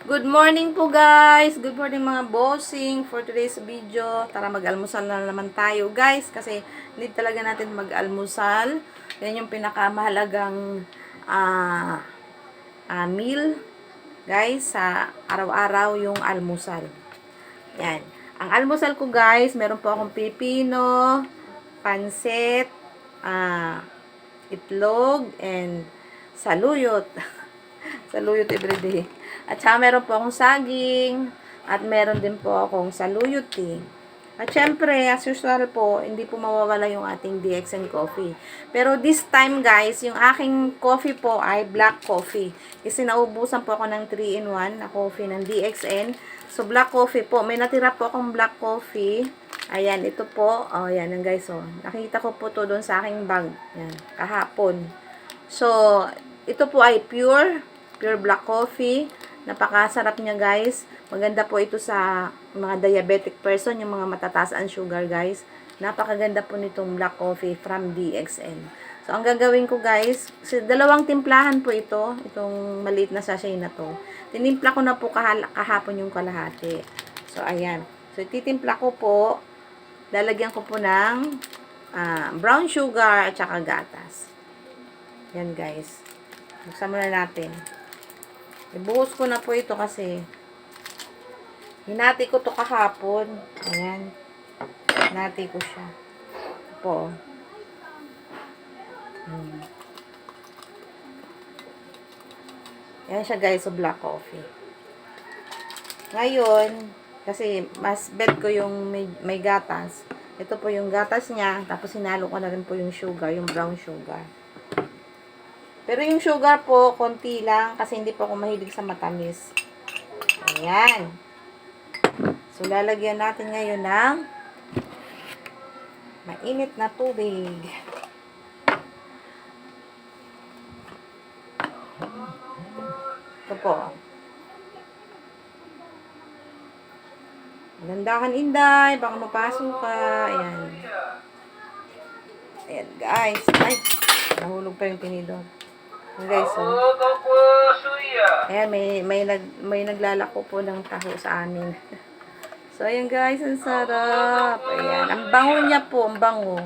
Good morning po guys! Good morning mga bossing for today's video. Tara mag-almusal na naman tayo guys kasi need talaga natin mag-almusal. Yan yung pinakamahalagang meal guys sa araw-araw yung almusal. Yan. Ang almusal ko guys, meron po akong pipino, pansit, itlog, and saluyot. Saluyot everyday. At saka meron po akong saging. At meron din po akong saluyot tea. At syempre, as usual po, hindi po mawawala yung ating DXN coffee. Pero this time guys, yung aking coffee po ay black coffee. Kasi naubusan po ako ng 3-in-1 na coffee ng DXN. So black coffee po. May natira po akong black coffee. Ayan, ito po. Oh, yan yan guys. Oh. Nakita ko po to doon sa aking bag. Yan, kahapon. So, ito po ay pure black coffee. Napakasarap niya guys. Maganda po ito sa mga diabetic person, yung mga matataas ang sugar guys. Napakaganda po nitong black coffee from DXN. So, ang gagawin ko guys, dalawang timplahan po ito. Itong maliit na sachet na to. Tinimpla ko na po kahapon yung kalahati. So, ayan. So, titimpla ko po. Lalagyan ko po ng brown sugar at saka gatas. Yan guys. Buksan muna natin. Ibuhos ko na po ito kasi hinati ko to kahapon. Ayan. Hinati ko siya. Ito po. Ayan siya guys, so black coffee. Ngayon, kasi mas bet ko yung may gatas. Ito po yung gatas niya. Tapos hinalo ko na rin po yung sugar, yung brown sugar. Pero yung sugar po, konti lang kasi hindi po ako mahilig sa matamis. Ayan. So, lalagyan natin ngayon ng mainit na tubig. Ito po. Gandahan Inday, baka mapasok ka. Ayan. Ayan guys. Ay, nahulog pa yung tinidor. Guys, so. Ayan, may naglalako po ng taho sa amin. So, ayan guys, ang sarap. Ayan, ang bango niya po, ang bango.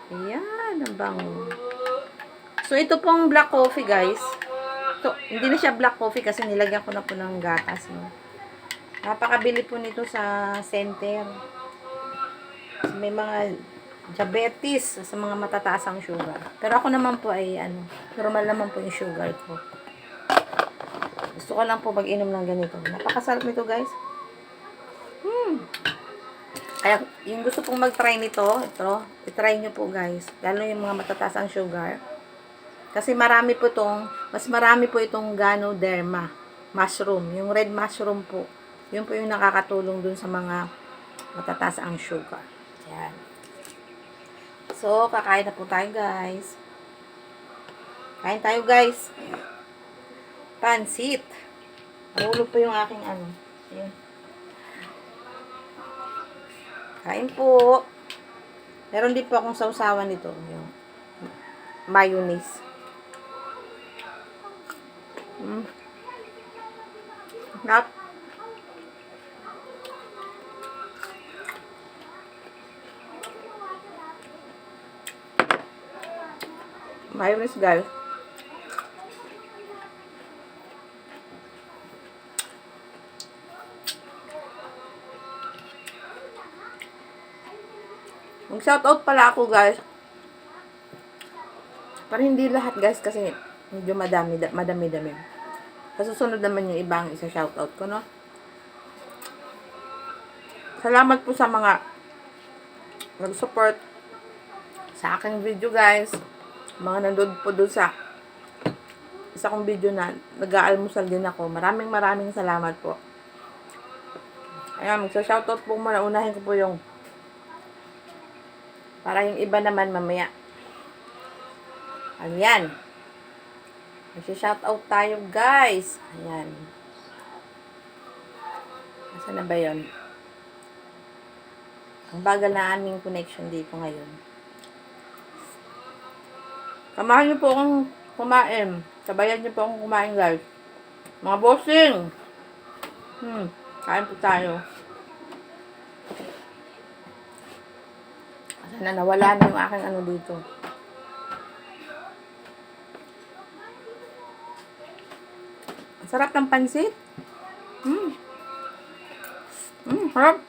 Ayan, ang bango. So, ito pong black coffee guys. Ito, hindi na siya black coffee kasi nilagyan ko na po ng gatas. No? Napakabili po nito sa center. May mga diabetes sa mga matataas ang sugar. Pero ako naman po ay normal naman po yung sugar ko. Gusto ko lang po mag-inom ng ganito. Napakasarap nito guys. Kaya yung gusto pong mag-try nito, i-try nyo po guys. Lalo yung mga matataas ang sugar. Kasi mas marami po itong Ganoderma mushroom. Yung red mushroom po. Yun po yung nakakatulong dun sa mga matataas ang sugar. Yan. So, kakain na po tayo guys. Kain tayo guys. Pansit. Nahulog po yung aking Ayan. Kain po. Meron din po akong sausawan nito. Yung mayonnaise. Sarap. Mayonnaise guys. Mag-shoutout pala ako guys. Para hindi lahat guys kasi medyo madami-dami. Kasusunod naman yung ibang isa-shoutout ko, no? Salamat po sa mga nag-support sa aking video guys. Mga nanood po doon sa isa kong video na nag-aalmusal din ako. Maraming salamat po. Ayan, magsa-shoutout po muna. Unahin ko po yung para yung iba naman mamaya. Ayan. Magsa-shoutout tayo guys. Ayan. Nasaan na ba yun? Ang bagal na aming connection dito ngayon. Samahan niyo po akong kumain. Sabayan niyo po akong kumain guys. Mga bossing! Kain po tayo. Sana nawala na yung aking ano dito. Ang sarap ng pansit. Sarap.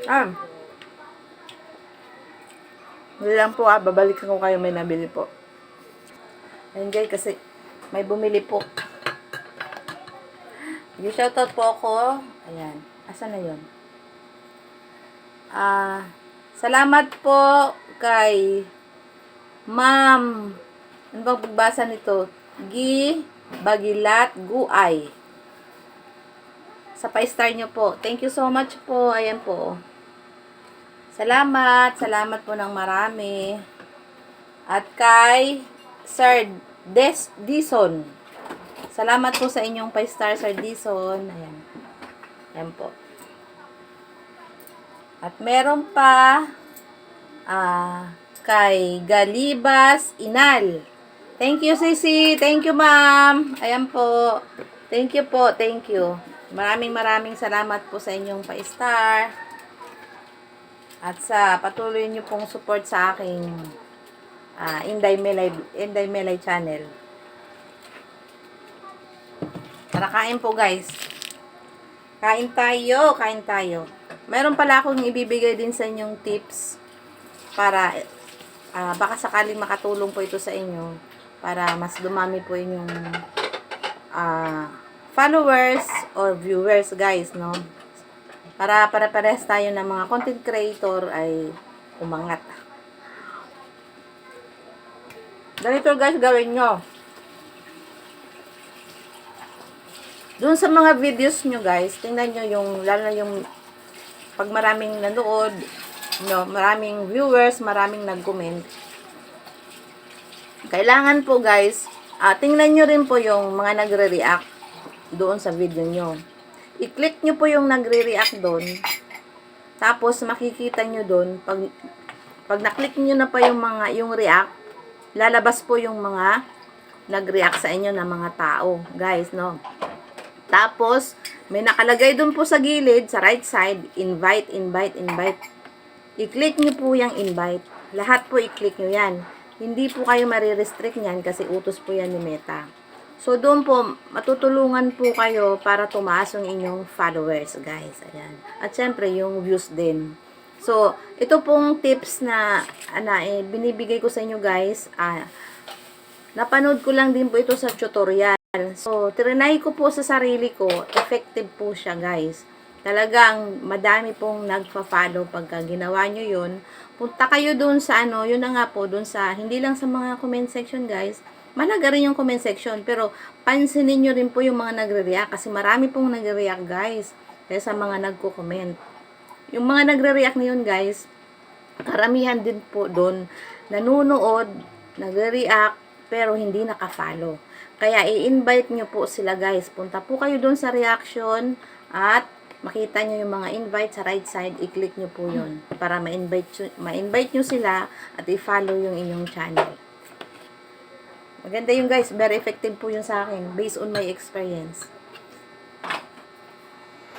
Ah. Hindi lang po babalikan ko kayo may nabili po. Ayun guys, kasi may bumili po. Yung shoutout po ako. Ayan. Asan na yun? Salamat po kay Ma'am. Ano bang pagbasa nito? Bagilat Guay. Sa pa-star nyo po. Thank you so much po. Ayan po. Salamat. Salamat po ng marami. At kay Sir Dison. Salamat po sa inyong pa-star, Sir Dison. Ayan. Ayan po. At meron pa kay Galibas Inal. Thank you, Sisi. Thank you, ma'am. Ayan po. Thank you po. Thank you. Maraming salamat po sa inyong pa-star. At sa patuloy niyo pong support sa aking Inday Melay channel. Tara, kain po guys. Kain tayo. Meron pala akong ibibigay din sa inyong tips para baka sakaling makatulong po ito sa inyo para mas dumami po inyong followers or viewers guys, no? Para pare-pares tayo ng mga content creator ay umangat. Ganito guys, gawin nyo. Doon sa mga videos nyo guys, tingnan nyo yung, lalo na yung pag maraming nanood, no, maraming viewers, maraming nag-comment. Kailangan po guys, tingnan nyo rin po yung mga nagre-react doon sa video nyo. I-click nyo po yung nagre-react doon. Tapos makikita nyo doon, pag na-click nyo na pa yung react, lalabas po yung mga nag-react sa inyo na mga tao, guys, no? Tapos, may nakalagay doon po sa gilid, sa right side, invite. I-click nyo po yung invite. Lahat po i-click nyo yan. Hindi po kayo marirestrict yan kasi utos po yan ni Meta. So, doon po, matutulungan po kayo para tumaas yung inyong followers, guys. Ayan. At syempre, yung views din. So, ito pong tips na binibigay ko sa inyo, guys. Napanood ko lang din po ito sa tutorial. So, trinay ko po sa sarili ko. Effective po siya, guys. Talagang madami pong nagpa-follow pagka ginawa nyo yun. Punta kayo doon sa yun na nga po, doon sa, hindi lang sa mga comment section, guys. Malaga rin yung comment section, pero pansinin nyo rin po yung mga nagre-react kasi marami pong nagre-react guys kaya sa mga nagko-comment. Yung mga nagre-react na yun guys, karamihan din po doon nanunood, nagre-react, pero hindi naka-follow. Kaya i-invite nyo po sila guys. Punta po kayo doon sa reaction at makita nyo yung mga invite sa right side, i-click nyo po yun para ma-invite nyo sila at i-follow yung inyong channel. Maganda yung guys, very effective po yun sa akin based on my experience.